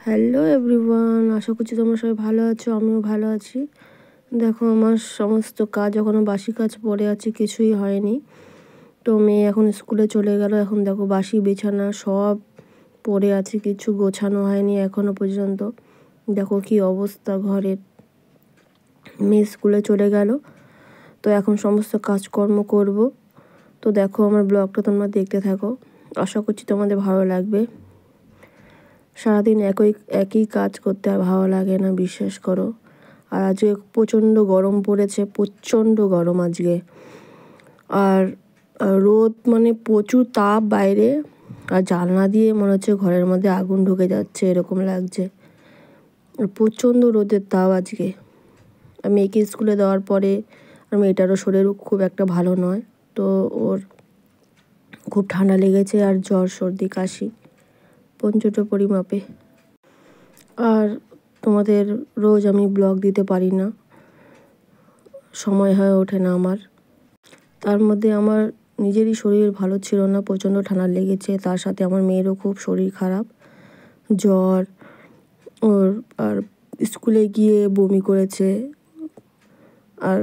Hello everyone, আশা করছি তোমরা সবাই ভালো আছো। আমিও ভালো আছি। দেখো, আমার সমস্ত কাজ এখনও বাসি কাজ পড়ে আছে, কিছুই হয়নি। তো মেয়ে এখন স্কুলে চলে গেল। এখন দেখো বাসি বিছানা সব পড়ে আছে, কিছু গোছানো হয়নি এখনও পর্যন্ত। দেখো কি অবস্থা ঘরের। মেয়ে স্কুলে চলে গেল, তো এখন সমস্ত কাজকর্ম করব। তো দেখো আমার ব্লগটা তোমরা দেখতে থাকো, আশা করছি তোমাদের ভালো লাগবে। সারাদিন একই কাজ করতে আর ভালো লাগে না, বিশ্বাস করো। আর আজকে প্রচণ্ড গরম পড়েছে, প্রচণ্ড গরম আজকে। আর রোদ, মানে প্রচুর তাপ বাইরে। আর জানলা দিয়ে মনে হচ্ছে ঘরের মধ্যে আগুন ঢুকে যাচ্ছে, এরকম লাগছে। প্রচণ্ড রোদের তাপ আজকে। মেয়েকে স্কুলে দেওয়ার পরে আর মেয়েটারও শরীর খুব একটা ভালো নয়, তো ওর খুব ঠান্ডা লেগেছে আর জ্বর সর্দি কাশি প্রচণ্ড পরিমাপে। আর তোমাদের রোজ আমি ব্লগ দিতে পারি না, সময় হয়ে ওঠে না আমার। তার মধ্যে আমার নিজেরই শরীর ভালো ছিল না, প্রচণ্ড ঠান্ডা লেগেছে। তার সাথে আমার মেয়েরও খুব শরীর খারাপ, জ্বর ওর। আর স্কুলে গিয়ে বমি করেছে। আর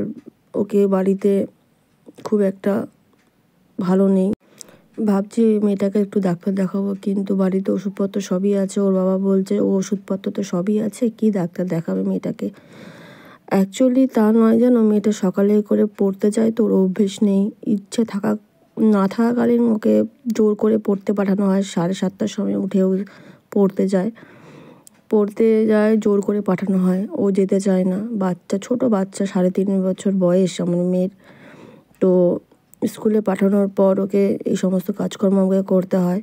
ওকে বাড়িতে খুব একটা ভালো নেই। ভাবছি মেয়েটাকে একটু ডাক্তার দেখাবো, কিন্তু বাড়িতে ওষুধপত্র সবই আছে। ওর বাবা বলছে ও ওষুধপত্র তো সবই আছে, কি ডাক্তার দেখাবে মেয়েটাকে। অ্যাকচুয়ালি তা নয়, যেন মেয়েটা সকালে করে পড়তে চায়, তো ওর অভ্যেস নেই। ইচ্ছে না থাকাকালীন ওকে জোর করে পড়তে পাঠানো হয়। 7:30টার সময় উঠেও পড়তে যায়, জোর করে পাঠানো হয়। ও যেতে চায় না। ছোট বাচ্চা, 3.5 বছর বয়স আমার মেয়ের। তো স্কুলে পাঠানোর পর ওকে এই সমস্ত কাজকর্ম আমাকে করতে হয়।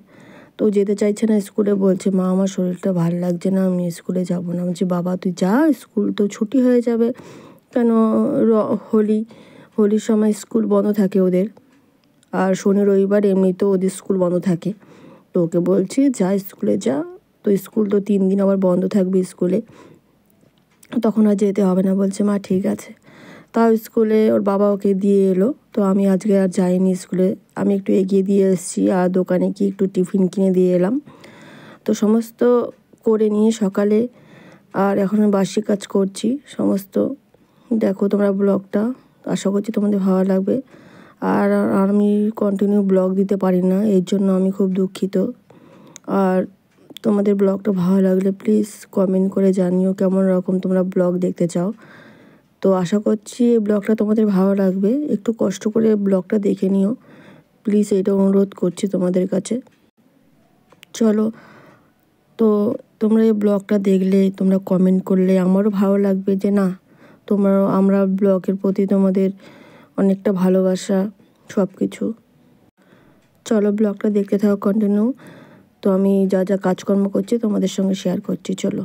তো যেতে চাইছে না স্কুলে, বলছে মা আমার শরীরটা ভালো লাগছে না, আমি স্কুলে যাব না। বলছি বাবা তুই যা, স্কুল তো ছুটি হয়ে যাবে। কেন, হোলির সময় স্কুল বন্ধ থাকে ওদের। আর শনি রবিবার এমনিতেও ওদের স্কুল বন্ধ থাকে। তো ওকে বলছি যা, স্কুলে যা। তো স্কুল তো 3 দিন আবার বন্ধ থাকবে স্কুলে, তখন আর যেতে হবে না। বলছে মা ঠিক আছে। তাও স্কুলে ওর বাবা ওকে দিয়ে এলো। তো আমি আজকে আর যাইনি স্কুলে, আমি একটু এগিয়ে দিয়ে এসেছি। আর দোকানে কি একটু টিফিন কিনে দিয়ে এলাম। তো সমস্ত করে নিয়ে সকালে, আর এখন বাসি কাজ করছি সমস্ত। দেখো তোমরা ব্লগটা, আশা করছি তোমাদের ভালো লাগবে। আর আমি কন্টিনিউ ব্লগ দিতে পারি না, এর জন্য আমি খুব দুঃখিত। আর তোমাদের ব্লগটা ভালো লাগলে প্লিজ কমেন্ট করে জানিও কেমন রকম তোমরা ব্লগ দেখতে চাও। তো আশা করছি এই ব্লগটা তোমাদের ভালো লাগবে। একটু কষ্ট করে ব্লগটা দেখে নিও প্লিজ, এটা অনুরোধ করছি তোমাদের কাছে। চলো, তো তোমরা এই ব্লগটা দেখলে, তোমরা কমেন্ট করলে আমারও ভালো লাগবে যে না, আমরা ব্লগের প্রতি তোমাদের অনেকটা ভালোবাসা, সব কিছু। চলো ব্লগটা দেখতে থাকো কন্টিনিউ। তো আমি যা যা কাজকর্ম করছি তোমাদের সঙ্গে শেয়ার করছি, চলো।